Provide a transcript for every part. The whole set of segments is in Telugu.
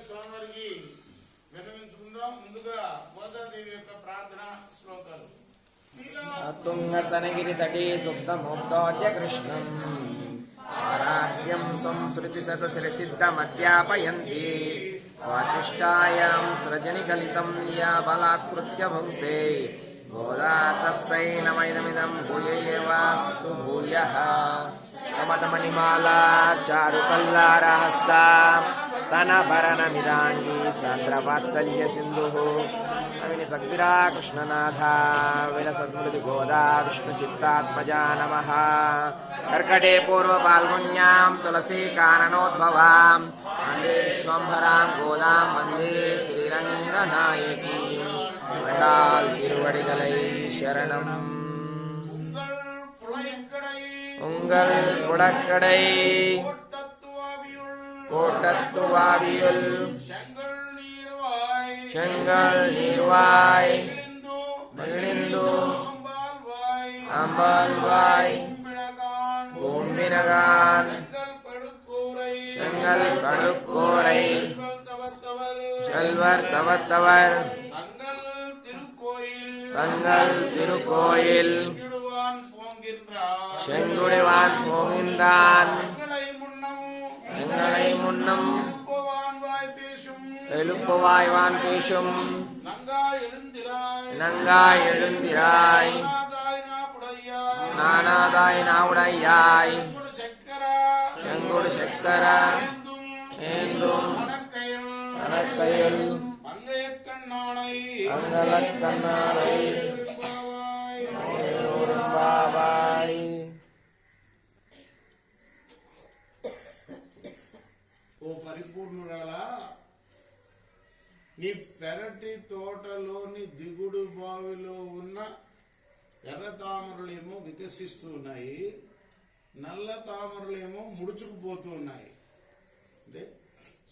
స్వామివారికి విన్నవించుకుందాం. ముందుగా గోదాదేవి యొక్క ప్రార్థన శ్లోకాలు. తుంగతనగిరి తటే దుగ్ధమోక్తోద్య కృష్ణం ఆరాధ్యం సంస్కృతి శతశిరసిద్ధమధ్యాపయంతి స్వాతిష్టాయాం సృజనికలితం యా బలాత్కృత్య భుంక్తే గోదా తస్సై నమైదమిదం భూయేవాస్తు భూయః. కమతమణిమాలా చారుకల్లారహస్తా తనభరణమిదాంగీ సాంద్రవాత్సల్య సింధుః అవిని సద్విరా కృష్ణనాథ విలసద్మృతి గోదా విష్ణుచిత్తాత్మజా నమః. కర్కటే పూర్వపాల్గొన్యాం తులసీ కారణోద్భవాం వందే విశ్వంభరాం గోదాం వందే శ్రీరంగనాయకీం. మండాల్ తిరువడిగలై శరణం. உங்கள் புடக்கடை கோட்டத்துவாவியுள் செங்கல் நீர்வாய் மகிழிந்து அம்பால்வாய் கோம்பினகான் செங்கல் கடுக்கோரை செல்வர் தவத்தவர் தங்கள் திருக்கோயில் செங்குடிவான் போகின்றான் எங்களை முன்னம் எழுப்புவாய்வான் பேசும் நங்காய் எழுந்திராய் நானாதாய் நாவுடையாய் செங்குடு சக்கர ஏந்தும் அடக்கையில் அங்கலக்கண்ணாரை బాబాయ్. ఓ పరిపూర్ణురాల, నీ పెరటి తోటలోని దిగుడు బావిలో ఉన్న ఎర్ర తామరలేమో వికసిస్తూ ఉన్నాయి, నల్ల తామరలేమో ముడుచుకుపోతూ ఉన్నాయి. అంటే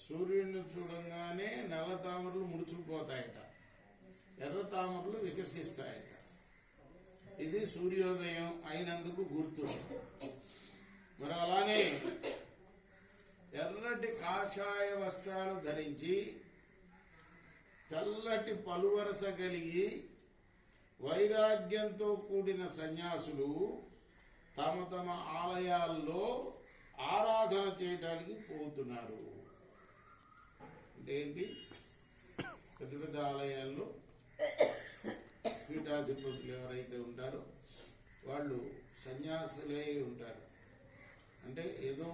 సూర్యుడిని చూడంగానే నల్ల తామరలు ముడుచుకుపోతాయట, ఎర్ర తామరలు వికసిస్తాయట. ఇది సూర్యోదయం అయినందుకు గుర్తు. మరి అలానే ఎర్రటి కాషాయ వస్త్రాలు ధరించి తెల్లటి పలువరస కలిగి వైరాగ్యంతో కూడిన సన్యాసులు తమ తమ ఆలయాల్లో ఆరాధన చేయడానికి పోతున్నారు. అంటే ఏంటి? పెద్ద పెద్ద ఆలయాల్లో పీఠాధిపతులు ఎవరైతే ఉంటారో వాళ్ళు సన్యాసులే ఉంటారు. అంటే ఏదో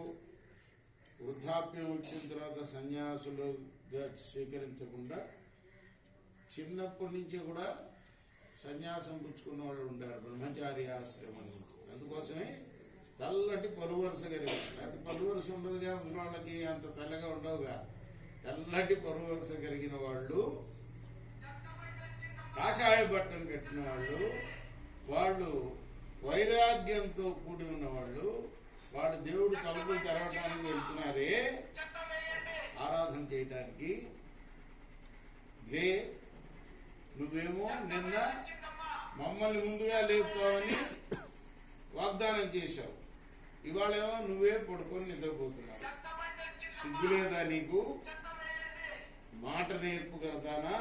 వృద్ధాప్యం వచ్చిన తర్వాత సన్యాసులుగా స్వీకరించకుండా చిన్నప్పటి నుంచి కూడా సన్యాసం పుచ్చుకున్న వాళ్ళు ఉంటారు బ్రహ్మచారి ఆశ్రమం నుంచి. అందుకోసమే తెల్లటి పలువరుస కలిగి, లేకపోతే పలువరుస ఉండదుగా, వాళ్ళకి అంత తెల్లగా ఉండవుగా, తెల్లటి పలువరుస కలిగిన వాళ్ళు, కాషాయ బట్టను కట్టిన వాళ్ళు వైరాగ్యంతో కూడి ఉన్నవాళ్ళు, వాళ్ళు దేవుడు తలుపులు తెరవడానికి వెళ్తున్నారే ఆరాధన చేయడానికి. నువ్వేమో నిన్న మమ్మల్ని ముందుగా లేపుతావని వాగ్దానం చేశావు, ఇవాళేమో నువ్వే పడుకొని నిద్రపోతున్నావు. సిగ్గులేదా నీకు? మాట నేర్పుగలదానా?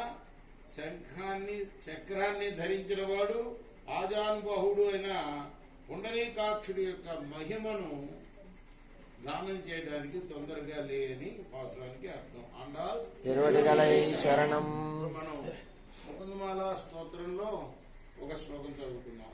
శంఖాన్ని చక్రాన్ని ధరించిన వాడు ఆజానుబాహుడు అయిన పుండరీకాక్షుడి యొక్క మహిమను గానం చేయడానికి తొందరగా లేని పాసురానికి అర్థం. అండాల్ తిరువడిగలై శరణం. మనం ముకుందమాల స్తోత్రంలో ఒక శ్లోకం చదువుకున్నాం.